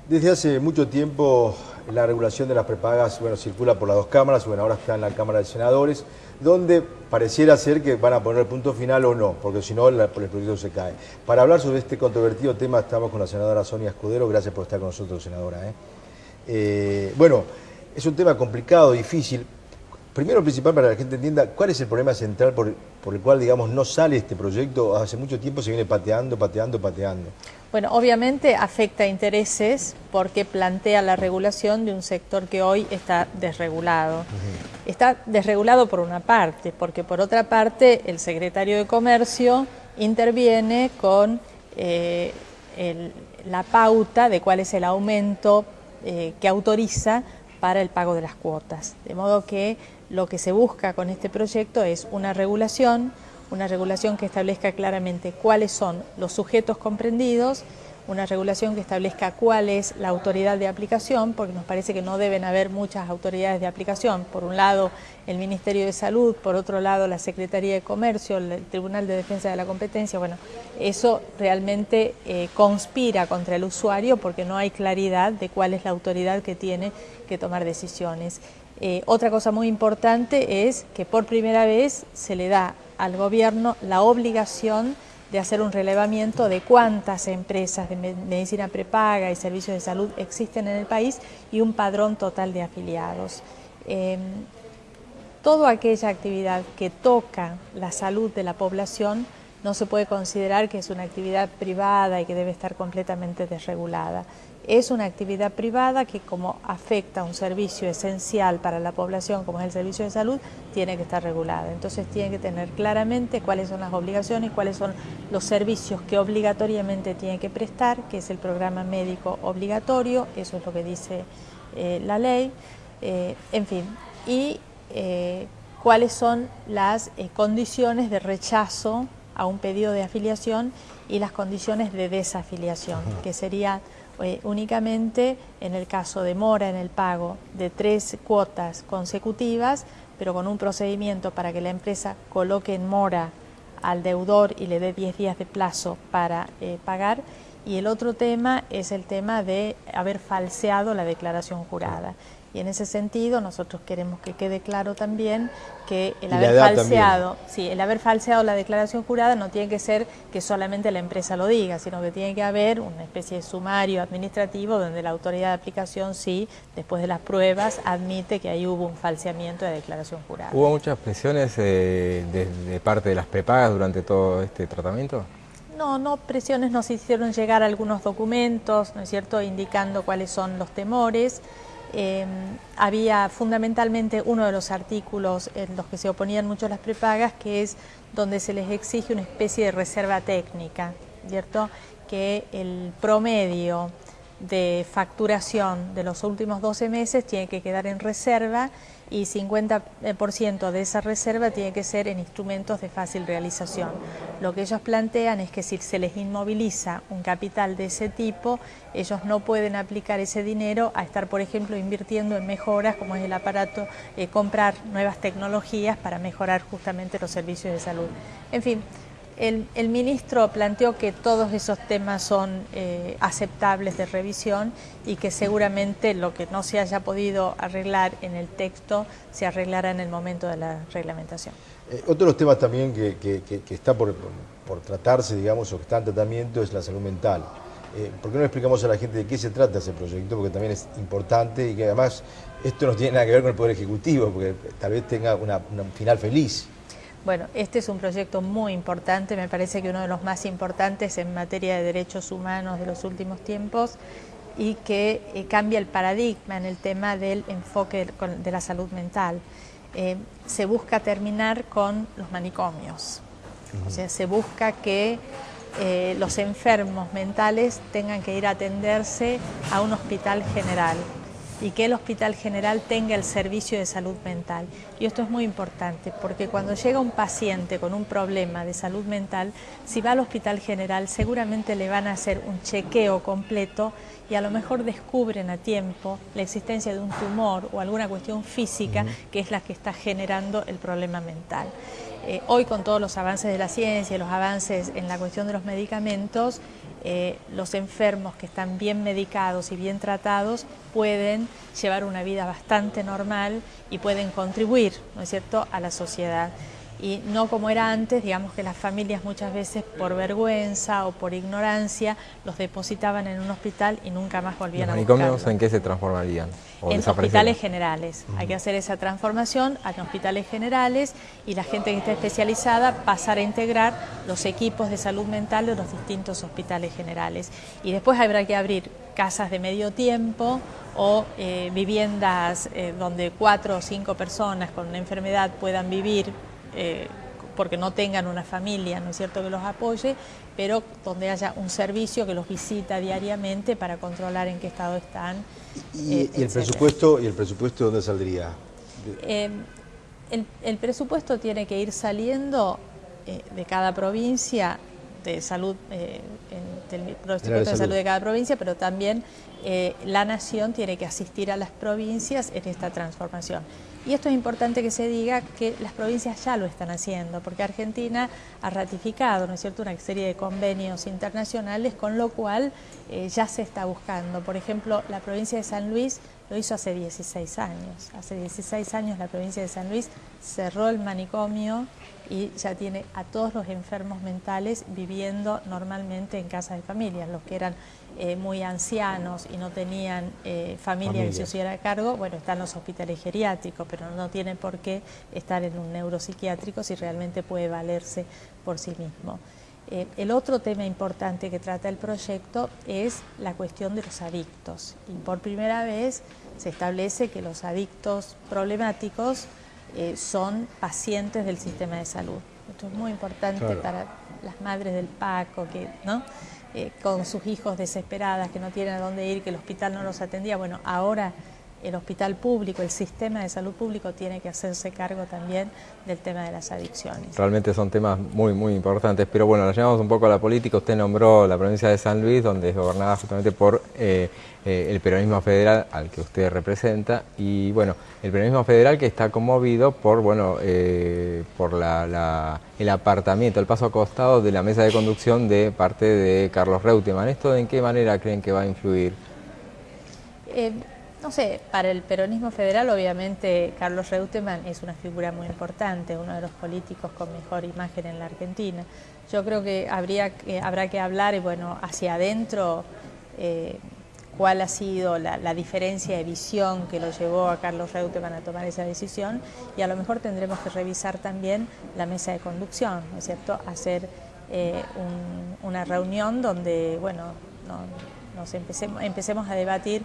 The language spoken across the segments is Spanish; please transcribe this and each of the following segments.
Desde hace mucho tiempo la regulación de las prepagas, circula por las dos cámaras, ahora está en la Cámara de Senadores, donde pareciera ser que van a poner el punto final o no, porque si no el proyecto se cae. Para hablar sobre este controvertido tema estamos con la senadora Sonia Escudero. Gracias por estar con nosotros, senadora. Es un tema complicado, difícil. Primero, principal, para que la gente entienda, ¿cuál es el problema central por el cual, digamos, no sale este proyecto? Hace mucho tiempo se viene pateando. Bueno, obviamente afecta a intereses porque plantea la regulación de un sector que hoy está desregulado. Está desregulado por una parte, porque por otra parte el secretario de Comercio interviene con la pauta de cuál es el aumento que autoriza para el pago de las cuotas. De modo que lo que se busca con este proyecto es una regulación que establezca claramente cuáles son los sujetos comprendidos, una regulación que establezca cuál es la autoridad de aplicación, porque nos parece que no deben haber muchas autoridades de aplicación. Por un lado, el Ministerio de Salud, por otro lado, la Secretaría de Comercio, el Tribunal de Defensa de la Competencia. Bueno, eso realmente conspira contra el usuario porque no hay claridad de cuál es la autoridad que tiene que tomar decisiones. Otra cosa muy importante es que por primera vez se le da al gobierno la obligación de hacer un relevamiento de cuántas empresas de medicina prepaga y servicios de salud existen en el país y un padrón total de afiliados. Toda aquella actividad que toca la salud de la población no se puede considerar que es una actividad privada y que debe estar completamente desregulada. Es una actividad privada que, como afecta a un servicio esencial para la población como es el servicio de salud, tiene que estar regulada. Entonces tiene que tener claramente cuáles son las obligaciones, cuáles son los servicios que obligatoriamente tiene que prestar, que es el programa médico obligatorio, eso es lo que dice la ley, en fin, y cuáles son las condiciones de rechazo a un pedido de afiliación y las condiciones de desafiliación, que sería únicamente en el caso de mora en el pago de 3 cuotas consecutivas, pero con un procedimiento para que la empresa coloque en mora al deudor y le dé 10 días de plazo para pagar. Y el otro tema es el tema de haber falseado la declaración jurada. Y en ese sentido nosotros queremos que quede claro también que el haber falseado la declaración jurada no tiene que ser que solamente la empresa lo diga, sino que tiene que haber una especie de sumario administrativo donde la autoridad de aplicación sí, después de las pruebas, admite que ahí hubo un falseamiento de declaración jurada. ¿Hubo muchas presiones de parte de las prepagas durante todo este tratamiento? No presiones, nos hicieron llegar algunos documentos, ¿no es cierto?, indicando cuáles son los temores. Había fundamentalmente uno de los artículos en los que se oponían mucho las prepagas, que es donde se les exige una especie de reserva técnica, ¿cierto?, que el promedio de facturación de los últimos 12 meses tiene que quedar en reserva y 50% de esa reserva tiene que ser en instrumentos de fácil realización. Lo que ellos plantean es que si se les inmoviliza un capital de ese tipo, ellos no pueden aplicar ese dinero a estar, por ejemplo, invirtiendo en mejoras como es el aparato, comprar nuevas tecnologías para mejorar justamente los servicios de salud. En fin, el ministro planteó que todos esos temas son aceptables de revisión y que seguramente lo que no se haya podido arreglar en el texto se arreglará en el momento de la reglamentación. Otro de los temas también que está por tratarse, digamos, o que está en tratamiento es la salud mental. ¿Por qué no le explicamos a la gente de qué se trata ese proyecto? Porque también es importante y que además esto no tiene nada que ver con el Poder Ejecutivo, porque tal vez tenga un final feliz. Bueno, este es un proyecto muy importante, me parece que uno de los más importantes en materia de derechos humanos de los últimos tiempos y que cambia el paradigma en el tema del enfoque de la salud mental. Se busca terminar con los manicomios, o sea, se busca que los enfermos mentales tengan que ir a atenderse a un hospital general y que el hospital general tenga el servicio de salud mental. Y esto es muy importante porque cuando llega un paciente con un problema de salud mental, si va al hospital general seguramente le van a hacer un chequeo completo y a lo mejor descubren a tiempo la existencia de un tumor o alguna cuestión física que es la que está generando el problema mental. Hoy, con todos los avances de la ciencia y los avances en la cuestión de los medicamentos, los enfermos que están bien medicados y bien tratados pueden llevar una vida bastante normal y pueden contribuir, ¿no es cierto?, a la sociedad. Y no como era antes, digamos que las familias muchas veces por vergüenza o por ignorancia los depositaban en un hospital y nunca más volvían a buscarlos. ¿Los manicomios en qué se transformarían? En hospitales generales. Hay que hacer esa transformación en hospitales generales y la gente que esté especializada pasar a integrar los equipos de salud mental de los distintos hospitales generales. Y después habrá que abrir casas de medio tiempo o viviendas donde 4 o 5 personas con una enfermedad puedan vivir porque no tengan una familia, ¿no es cierto?, que los apoye, pero donde haya un servicio que los visita diariamente para controlar en qué estado están. ¿Y el presupuesto dónde saldría? El presupuesto tiene que ir saliendo de cada provincia, de salud, del presupuesto de salud de cada provincia, pero también la nación tiene que asistir a las provincias en esta transformación. Y esto es importante que se diga que las provincias ya lo están haciendo, porque Argentina ha ratificado, ¿no es cierto?, una serie de convenios internacionales, con lo cual ya se está buscando. Por ejemplo, la provincia de San Luis lo hizo hace 16 años. Hace 16 años la provincia de San Luis cerró el manicomio y ya tiene a todos los enfermos mentales viviendo normalmente en casas de familia. Los que eran muy ancianos y no tenían familia que se hiciera a cargo, bueno, están los hospitales geriátricos, pero no tienen por qué estar en un neuropsiquiátrico si realmente puede valerse por sí mismo. El otro tema importante que trata el proyecto es la cuestión de los adictos. Y por primera vez se establece que los adictos problemáticos son pacientes del sistema de salud. Esto es muy importante para las madres del Paco, que, ¿no?, con sus hijos desesperadas, que no tienen a dónde ir, que el hospital no los atendía. Bueno, ahora el hospital público, el sistema de salud público tiene que hacerse cargo también del tema de las adicciones. Realmente son temas muy, muy importantes, pero bueno, nos llevamos un poco a la política. Usted nombró la provincia de San Luis, donde es gobernada justamente por el peronismo federal al que usted representa, y bueno, el peronismo federal que está conmovido por, bueno, por el apartamiento, el paso a costado de la mesa de conducción de parte de Carlos Reutemann. ¿Esto en qué manera creen que va a influir? No sé, para el peronismo federal obviamente Carlos Reutemann es una figura muy importante, uno de los políticos con mejor imagen en la Argentina. Yo creo que habrá que hablar, y bueno, hacia adentro, cuál ha sido la diferencia de visión que lo llevó a Carlos Reutemann a tomar esa decisión, y a lo mejor tendremos que revisar también la mesa de conducción, ¿no es cierto?, hacer una reunión donde, bueno, empecemos a debatir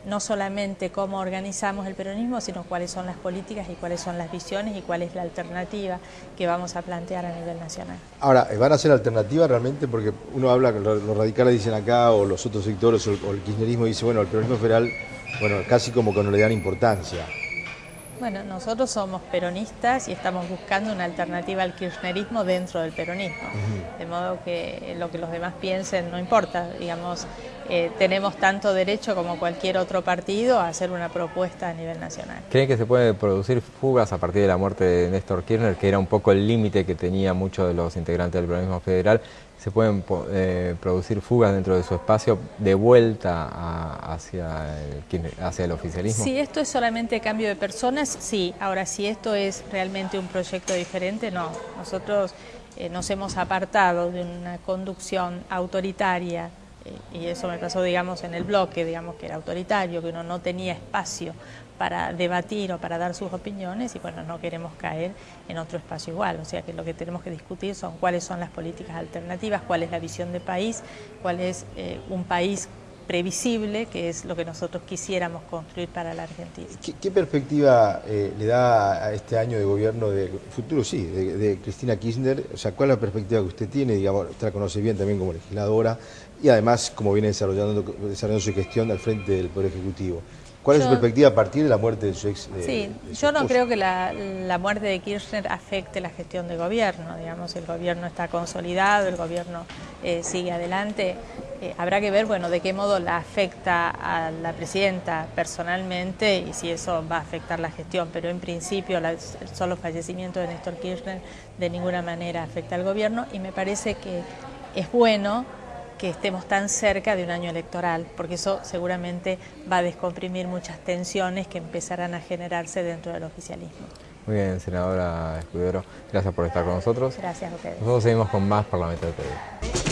no solamente cómo organizamos el peronismo, sino cuáles son las políticas y cuáles son las visiones y cuál es la alternativa que vamos a plantear a nivel nacional. Ahora, ¿van a ser alternativas realmente? Porque uno habla, los radicales dicen acá, o los otros sectores, o el kirchnerismo dice, bueno, el peronismo federal, bueno, casi como que no le dan importancia. Bueno, nosotros somos peronistas y estamos buscando una alternativa al kirchnerismo dentro del peronismo. De modo que lo que los demás piensen no importa, digamos, tenemos tanto derecho como cualquier otro partido a hacer una propuesta a nivel nacional. ¿Creen que se pueden producir fugas a partir de la muerte de Néstor Kirchner, que era un poco el límite que tenía muchos de los integrantes del peronismo federal? ¿Se pueden producir fugas dentro de su espacio de vuelta hacia el oficialismo? Si esto es solamente cambio de personas, sí. Ahora, si esto es realmente un proyecto diferente, no. Nosotros nos hemos apartado de una conducción autoritaria, y eso me pasó, digamos, en el bloque, digamos, que era autoritario, que uno no tenía espacio para debatir o para dar sus opiniones, y bueno, no queremos caer en otro espacio igual. O sea que lo que tenemos que discutir son cuáles son las políticas alternativas, cuál es la visión de país, cuál es un país previsible, que es lo que nosotros quisiéramos construir para la Argentina. ¿Qué perspectiva le da a este año de gobierno, de futuro, sí, de Cristina Kirchner? O sea, ¿cuál es la perspectiva que usted tiene? Digamos, usted la conoce bien también como legisladora y además como viene desarrollando su gestión al frente del Poder Ejecutivo. ¿Cuál es su perspectiva a partir de la muerte de su ex? Yo no creo que la muerte de Kirchner afecte la gestión de gobierno. Digamos, el gobierno está consolidado, el gobierno sigue adelante. Habrá que ver, bueno, de qué modo la afecta a la presidenta personalmente y si eso va a afectar la gestión, pero en principio el solo fallecimiento de Néstor Kirchner de ninguna manera afecta al gobierno y me parece que es bueno que estemos tan cerca de un año electoral, porque eso seguramente va a descomprimir muchas tensiones que empezarán a generarse dentro del oficialismo. Muy bien, senadora Escudero, gracias por estar con nosotros. Gracias a ustedes. Nosotros seguimos con más Parlamento TV.